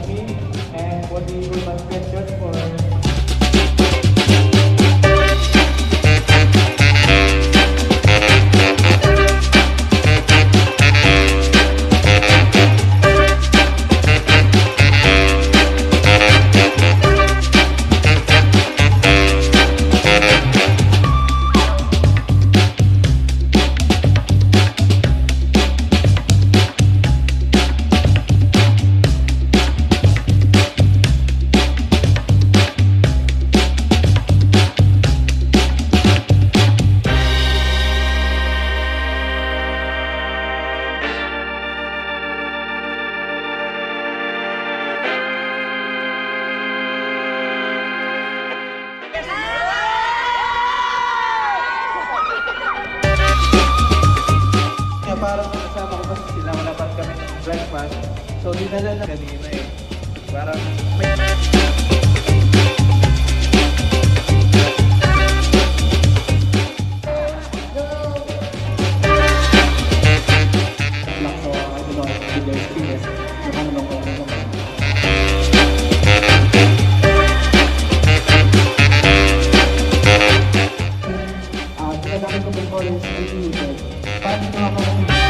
Jollibee, and what the urban question for parang kasama ko kasi sila, wala pa kami ng breakfast. So, dinala na kanina eh. Parang may... Ginagamit ko before is 8 minutes. Paano nyo ako